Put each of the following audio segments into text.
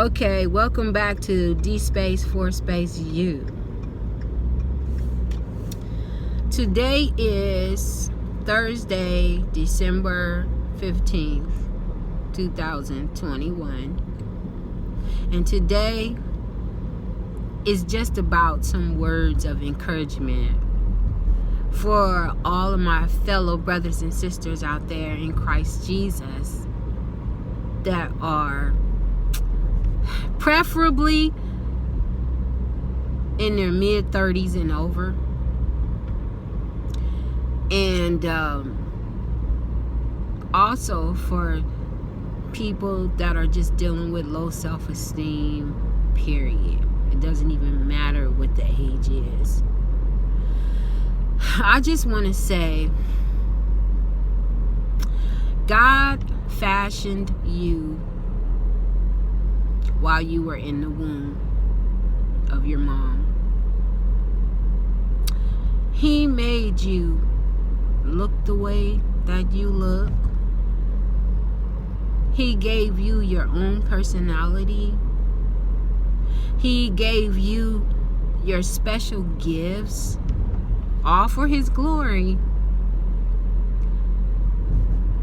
Okay, welcome back to D Space 4 Space U. Today is Thursday, December 15th, 2021. And today is just about some words of encouragement for all of my fellow brothers and sisters out there in Christ Jesus that are preferably in their mid-30s and over, and also for people that are just dealing with low self-esteem, period. It doesn't even matter what the age is. I just want to say, God fashioned you while you were in the womb of your mom. He made you look the way that you look. He gave you your own personality. He gave you your special gifts, all for His glory.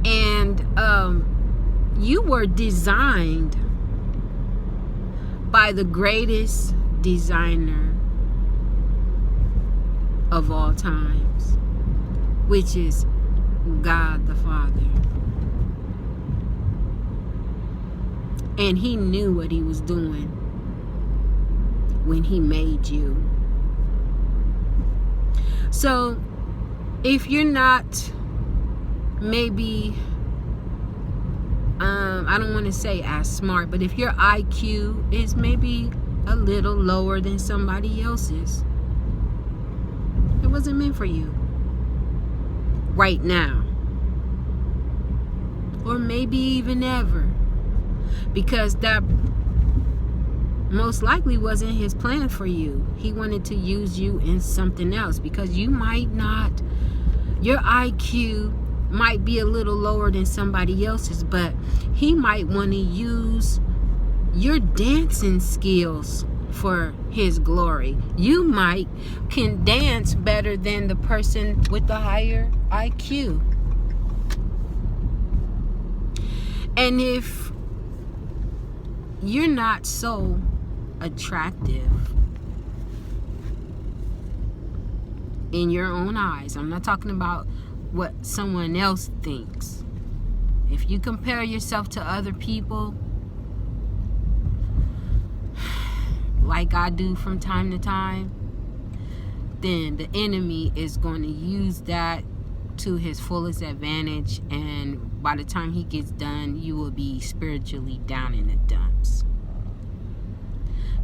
And you were designed by the greatest designer of all times, which is God the Father. And He knew what He was doing when He made you. So if you're not maybe I don't want to say as smart, but if your IQ is maybe a little lower than somebody else's, it wasn't meant for you right now, or maybe even ever, because that most likely wasn't His plan for you. He wanted to use you in something else, because you might not, your IQ might be a little lower than somebody else's, but He might want to use your dancing skills for His glory. You might can dance better than the person with the higher IQ. And if you're not so attractive in your own eyes, I'm not talking about what someone else thinks. If you compare yourself to other people, like I do from time to time, then the enemy is going to use that to his fullest advantage, and by the time he gets done, you will be spiritually down in the dumps.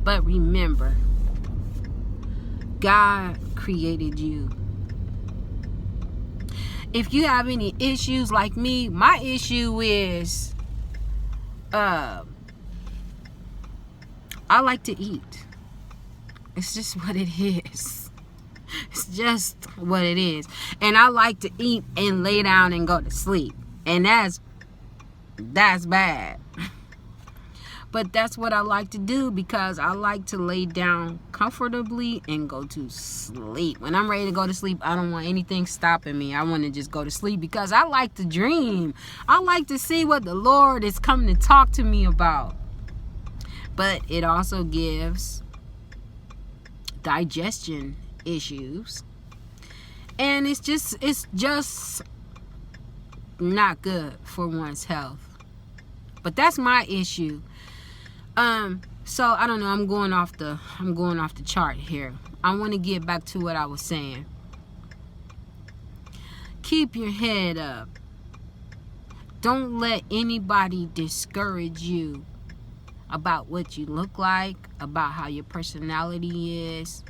But remember, God created you. If you have any issues like me, my issue is I like to eat. It's just what it is. It's just what it is. And I like to eat and lay down and go to sleep. And that's bad. But that's what I like to do, because I like to lay down comfortably and go to sleep. When I'm ready to go to sleep, I don't want anything stopping me. I want to just go to sleep, because I like to dream. I like to see what the Lord is coming to talk to me about. But it also gives digestion issues. And it's just not good for one's health. But that's my issue. So I don't know, I'm going off the chart here. I want to get back to what I was saying. Keep your head up. Don't let anybody discourage you about what you look like, about how your personality is,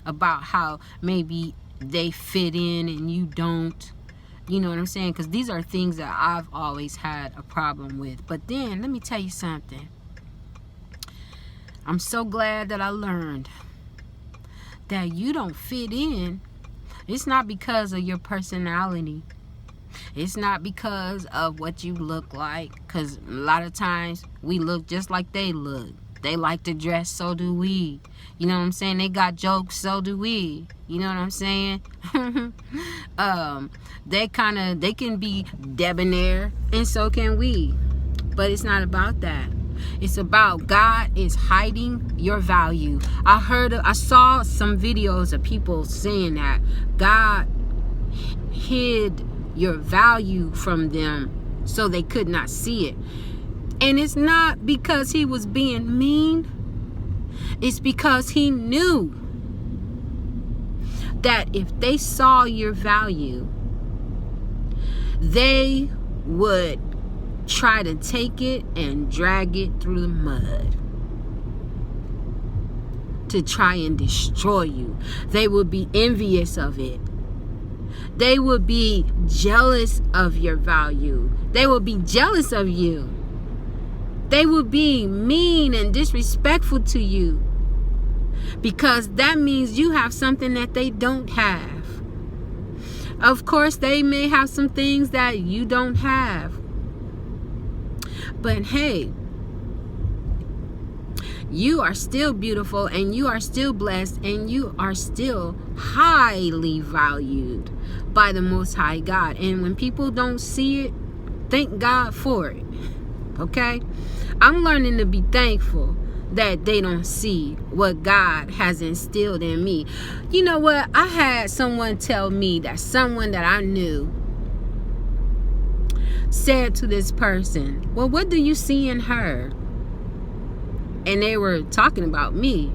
about how maybe they fit in and you don't. You know what I'm saying? Because these are things that I've always had a problem with. But then, let me tell you something. I'm so glad that I learned that you don't fit in. It's not because of your personality. It's not because of what you look like, because a lot of times we look just like they look. They like to dress, so do we. You know what I'm saying? They got jokes, so do we. You know what I'm saying? They can be debonair, and so can we. But it's not about that. It's about God is hiding your value. I saw some videos of people saying that God hid your value from them so they could not see it. And it's not because he was being mean. It's because he knew that if they saw your value, they would try to take it and drag it through the mud to try and destroy you. They would be envious of it. They would be jealous of your value. They would be jealous of you. They would be mean and disrespectful to you, because that means you have something that they don't have. Of course, they may have some things that you don't have. But hey, you are still beautiful, and you are still blessed, and you are still highly valued by the Most High God. And when people don't see it, thank God for it. Okay? I'm learning to be thankful that they don't see what God has instilled in me. You know what? I had someone tell me that someone that I knew said to this person, well, what do you see in her? And they were talking about me.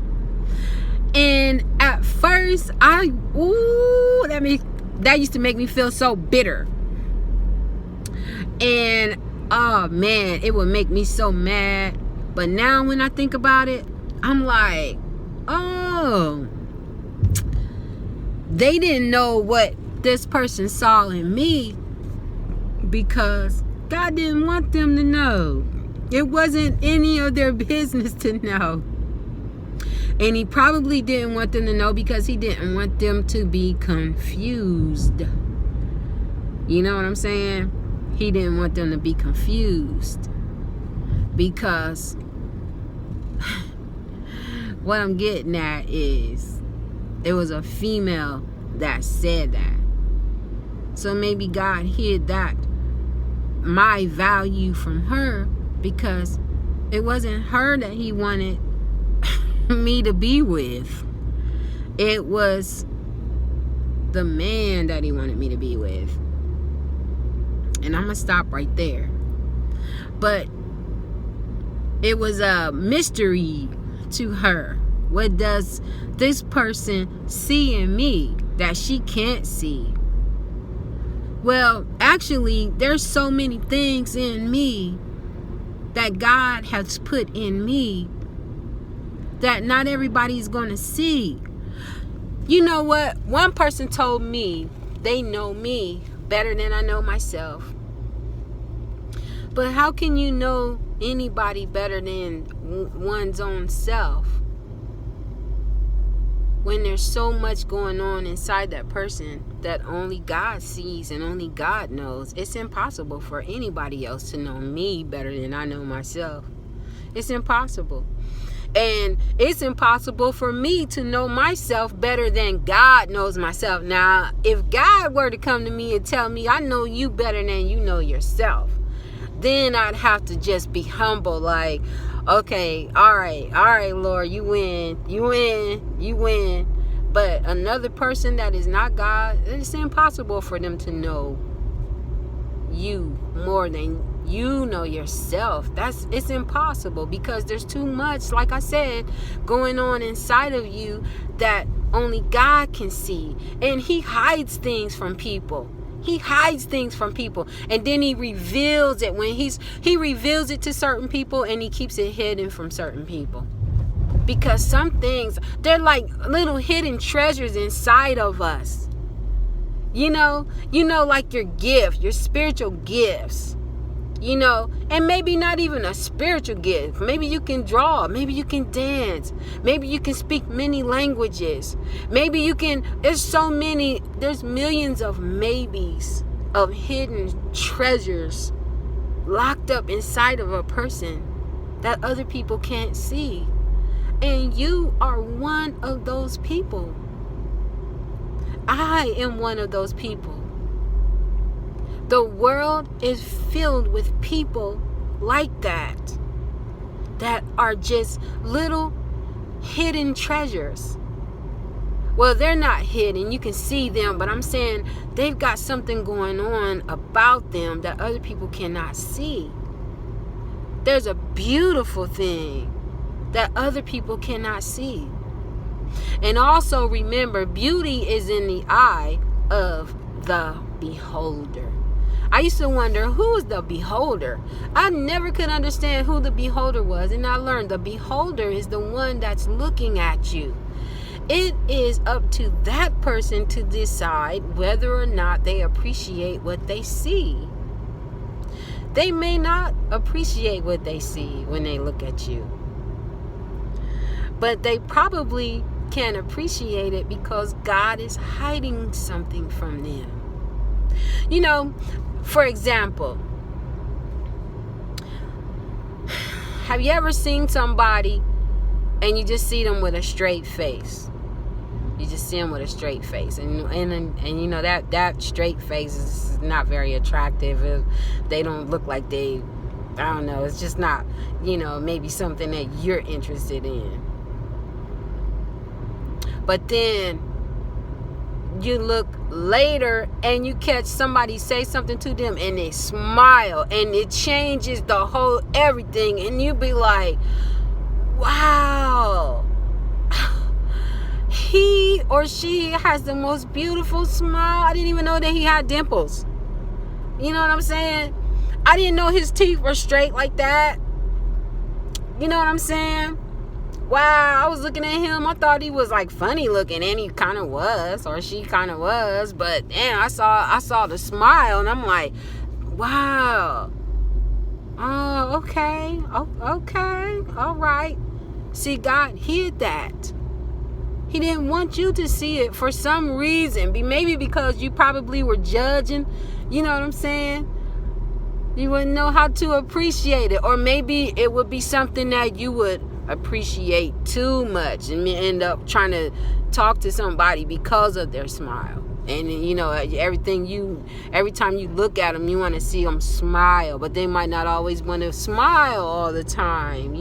And at first, that used to make me feel so bitter. And oh man, it would make me so mad. But now when I think about it, I'm like, oh, they didn't know what this person saw in me, because God didn't want them to know. It wasn't any of their business to know. And he probably didn't want them to know because he didn't want them to be confused. You know what I'm saying? He didn't want them to be confused, because what I'm getting at is it was a female that said that. So maybe God hid that, my value, from her, because it wasn't her that he wanted me to be with. It was the man that he wanted me to be with. And I'm going to stop right there. But it was a mystery to her. What does this person see in me that she can't see? Well, actually, there's so many things in me that God has put in me that not everybody's going to see. You know what? One person told me they know me better than I know myself. But how can you know anybody better than one's own self when there's so much going on inside that person that only God sees and only God knows? It's impossible for anybody else to know me better than I know myself. It's impossible. And it's impossible for me to know myself better than God knows myself. Now, if God were to come to me and tell me, I know you better than you know yourself, then I'd have to just be humble, like, okay, all right, Lord, you win. But another person that is not God, it's impossible for them to know you more than you know yourself. It's impossible, because there's too much, like I said, going on inside of you that only God can see. And he hides things from people. He hides things from people, and then he reveals it when he reveals it to certain people, and he keeps it hidden from certain people. Because some things, they're like little hidden treasures inside of us. You know, like your gift, your spiritual gifts. You know, and maybe not even a spiritual gift. Maybe you can draw. Maybe you can dance. Maybe you can speak many languages. Maybe you can, there's millions of maybes of hidden treasures locked up inside of a person that other people can't see. And you are one of those people. I am one of those people. The world is filled with people like that are just little hidden treasures. Well, they're not hidden. You can see them, but I'm saying they've got something going on about them that other people cannot see. There's a beautiful thing that other people cannot see. And also remember, beauty is in the eye of the beholder. I used to wonder, who is the beholder? I never could understand who the beholder was, and I learned the beholder is the one that's looking at you. It is up to that person to decide whether or not they appreciate what they see. They may not appreciate what they see when they look at you, but they probably can appreciate it because God is hiding something from them. You know, for example, have you ever seen somebody and you just see them with a straight face? You just see them with a straight face, and you know that straight face is not very attractive. They don't look like I don't know, it's just not, maybe something that you're interested in. But then you look later and you catch somebody say something to them and they smile and it changes the whole everything, and you be like, wow, he or she has the most beautiful smile. I didn't even know that he had dimples. You know what I'm saying? I didn't know his teeth were straight like that. You know what I'm saying? Wow, I was looking at him. I thought he was like funny looking, and he kind of was, or she kind of was. But damn, I saw the smile, and I'm like, wow. Oh, okay. Oh, okay. All right. See, God hid that. He didn't want you to see it for some reason. Maybe because you probably were judging. You know what I'm saying? You wouldn't know how to appreciate it, or maybe it would be something that you would appreciate too much and end up trying to talk to somebody because of their smile. And every time you look at them, you want to see them smile, but they might not always want to smile all the time.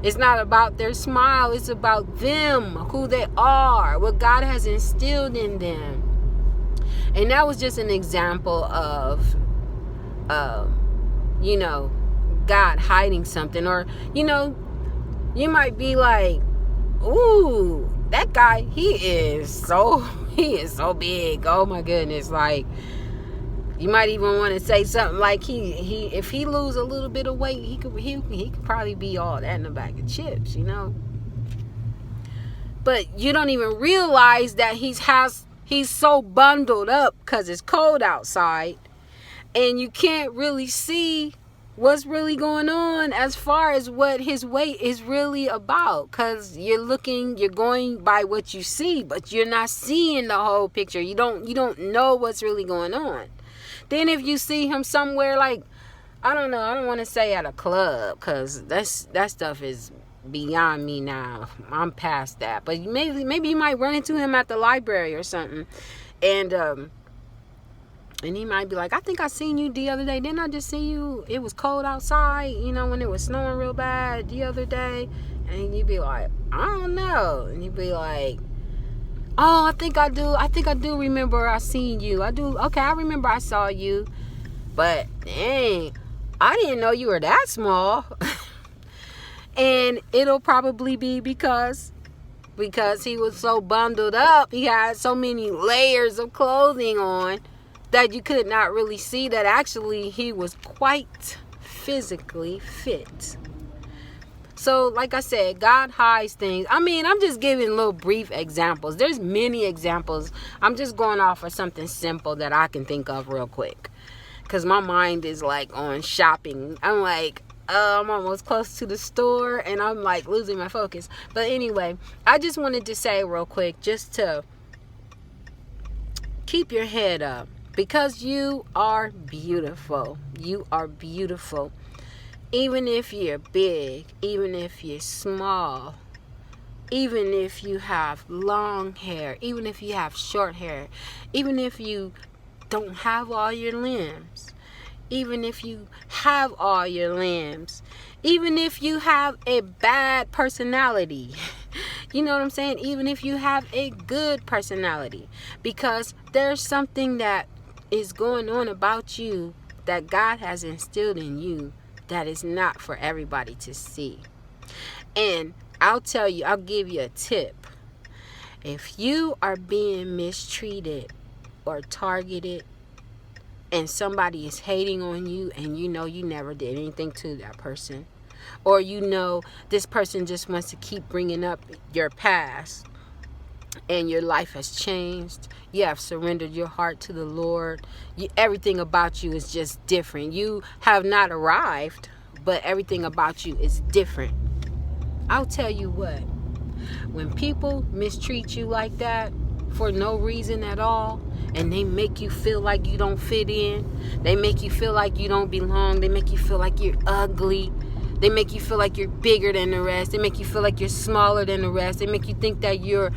It's not about their smile, it's about them, who they are, what God has instilled in them. And that was just an example of God hiding something. Or you might be like, ooh, that guy, he is so big. Oh my goodness. Like, you might even want to say something like he if he lose a little bit of weight, he could probably be all that in a bag of chips, But you don't even realize that he's so bundled up because it's cold outside, and you can't really see what's really going on as far as what his weight is really about, because you're going by what you see, but you're not seeing the whole picture. You don't know what's really going on. Then if you see him somewhere like, I don't know, I don't want to say at a club, because that stuff is beyond me now. I'm past that. But maybe you might run into him at the library or something, and he might be like, I think I seen you the other day. Didn't I just see you? It was cold outside, when it was snowing real bad the other day. And you'd be like, I don't know. And you'd be like, oh, I think I do remember I seen you. I do. Okay, I remember I saw you. But dang, I didn't know you were that small. And it'll probably be because he was so bundled up. He had so many layers of clothing on that you could not really see that actually he was quite physically fit. So, like I said, God hides things. I mean, I'm just giving little brief examples. There's many examples. I'm just going off of something simple that I can think of real quick, because my mind is like on shopping. I'm like, I'm almost close to the store and I'm like losing my focus. But anyway, I just wanted to say real quick, just to keep your head up, because you are beautiful. You are beautiful. Even if you're big, even if you're small, even if you have long hair, even if you have short hair, even if you don't have all your limbs, even if you have all your limbs, even if you have a bad personality, you know what I'm saying? Even if you have a good personality, because there's something that is going on about you that God has instilled in you that is not for everybody to see. And I'll give you a tip. If you are being mistreated or targeted and somebody is hating on you and you know you never did anything to that person, or you know this person just wants to keep bringing up your past and your life has changed, you have surrendered your heart to the Lord, everything about you is just different. You have not arrived, but everything about you is different. I'll tell you what, when people mistreat you like that for no reason at all, and they make you feel like you don't fit in, they make you feel like you don't belong, they make you feel like you're ugly, they make you feel like you're bigger than the rest, they make you feel like you're smaller than the rest, they make you think that your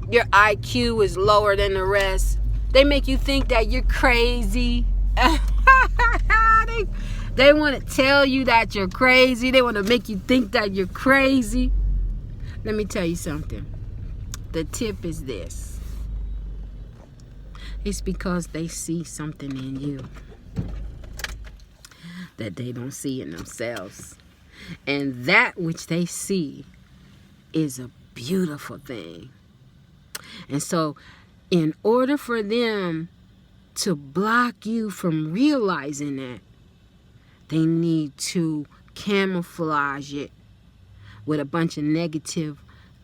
IQ is lower than the rest, they make you think that you're crazy. They want to tell you that you're crazy. They want to make you think that you're crazy. Let me tell you something. The tip is this. It's because they see something in you that they don't see in themselves. And that which they see is a beautiful thing. And so, in order for them to block you from realizing that, they need to camouflage it with a bunch of negative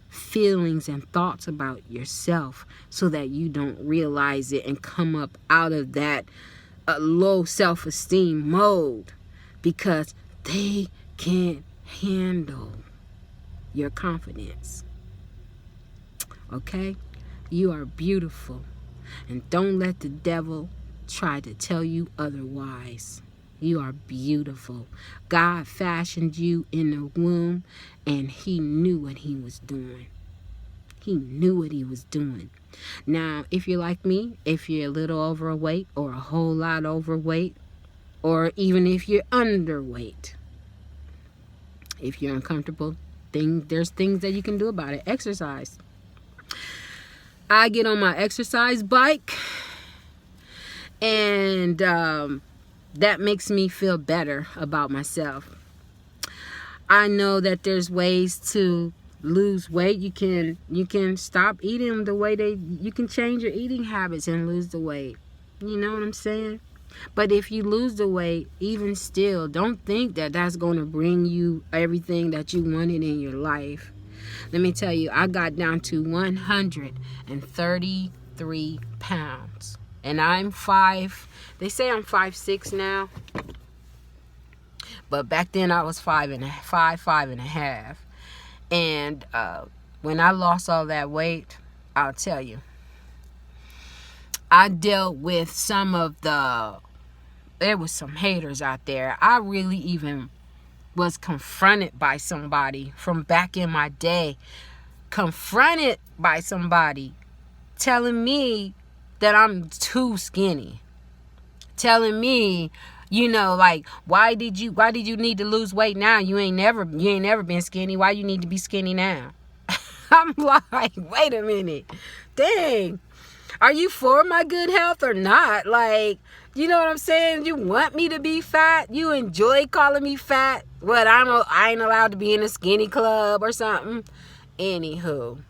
feelings and thoughts about yourself so that you don't realize it and come up out of that low self-esteem mode, because they can't handle your confidence. Okay? You are beautiful, and don't let the devil try to tell you otherwise. You are beautiful. God fashioned you in the womb, and he knew what he was doing. He knew what he was doing. Now, if you're like me, if you're a little overweight or a whole lot overweight, or even if you're underweight, if you're uncomfortable, there's things that you can do about it. Exercise. I get on my exercise bike, and that makes me feel better about myself. I know that there's ways to lose weight. You can stop eating the way you can change your eating habits and lose the weight. You know what I'm saying? But if you lose the weight, even still, don't think that that's going to bring you everything that you wanted in your life. Let me tell you, I got down to 133 pounds. And they say I'm 5'6" now. But back then I was 5'5". And when I lost all that weight, I'll tell you, I dealt with there was some haters out there. I really even was confronted by somebody from back in my day. Confronted by somebody telling me that I'm too skinny. Telling me, like, why did you need to lose weight now? You ain't never been skinny. Why you need to be skinny now? I'm like, wait a minute. Dang. Are you for my good health or not? Like, you know what I'm saying? You want me to be fat? You enjoy calling me fat? What, I ain't allowed to be in a skinny club or something? Anywho.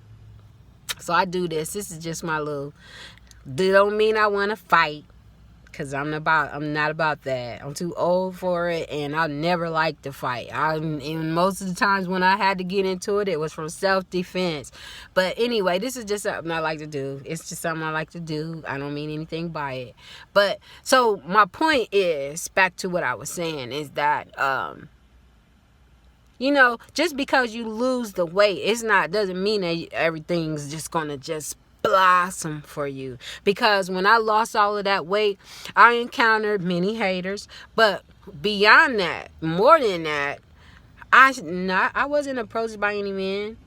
So I do this. This is just my little... Don't mean I want to fight. Because I'm not about that. I'm too old for it, and I never liked to fight. And most of the times when I had to get into it, it was from self-defense. But anyway, this is just something I like to do. It's just something I like to do. I don't mean anything by it. But, so my point is, back to what I was saying, is that, just because you lose the weight, doesn't mean that everything's just going to just blossom for you. Because when I lost all of that weight, I encountered many haters. But beyond that, more than that, I wasn't approached by any men.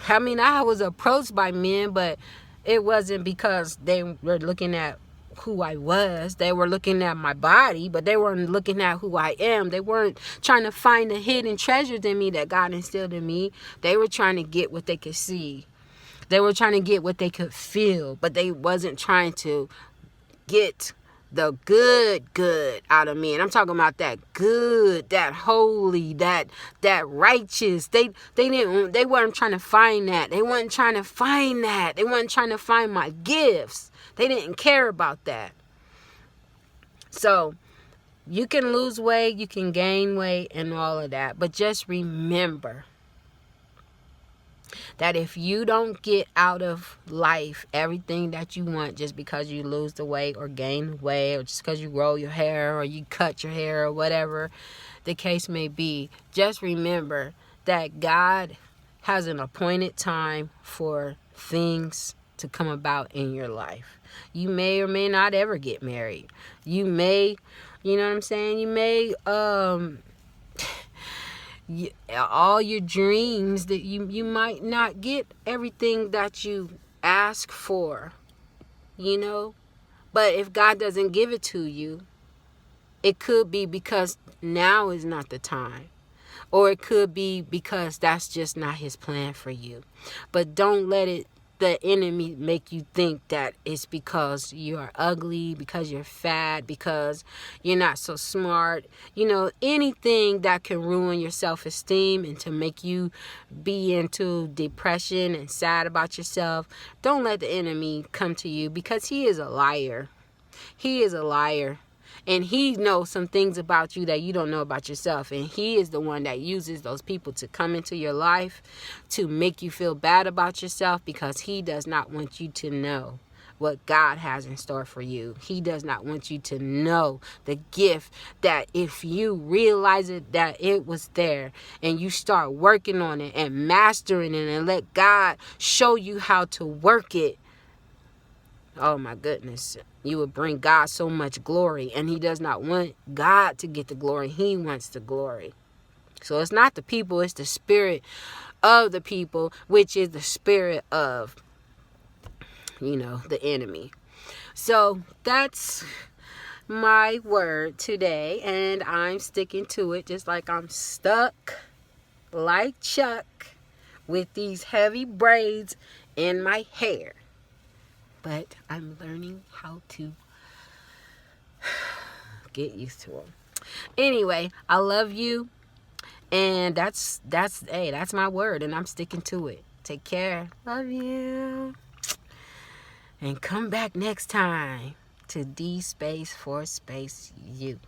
I mean, I was approached by men, but it wasn't because they were looking at who I was. They were looking at my body, but they weren't looking at who I am. They weren't trying to find the hidden treasures in me that God instilled in me. They were trying to get what they could see. They were trying to get what they could feel, but they wasn't trying to get the good out of me. And I'm talking about that good, that holy, that righteous. They weren't trying to find that. They weren't trying to find that. They weren't trying to find my gifts. They didn't care about that. So you can lose weight, you can gain weight and all of that. But just remember that if you don't get out of life everything that you want just because you lose the weight or gain weight or just because you roll your hair or you cut your hair or whatever the case may be, just remember that God has an appointed time for things to come about in your life. You may or may not ever get married. You may, you know what I'm saying? You may, all your dreams that you might not get everything that you ask for, you know. But if God doesn't give it to you, it could be because now is not the time, or it could be because that's just not his plan for you. But don't let the enemy make you think that it's because you are ugly, because you're fat, because you're not so smart. You know, anything that can ruin your self-esteem and to make you be into depression and sad about yourself. Don't let the enemy come to you, because he is a liar. He is a liar. And he knows some things about you that you don't know about yourself. And he is the one that uses those people to come into your life to make you feel bad about yourself, because he does not want you to know what God has in store for you. He does not want you to know the gift that if you realize it, that it was there, and you start working on it and mastering it and let God show you how to work it. Oh my goodness, you would bring God so much glory, and he does not want God to get the glory. He wants the glory. So it's not the people, it's the spirit of the people, which is the spirit of, you know, the enemy. So that's my word today, and I'm sticking to it, just like I'm stuck like Chuck with these heavy braids in my hair. But I'm learning how to get used to them. Anyway, I love you. And that's my word, and I'm sticking to it. Take care. Love you. And come back next time to D Space for Space U.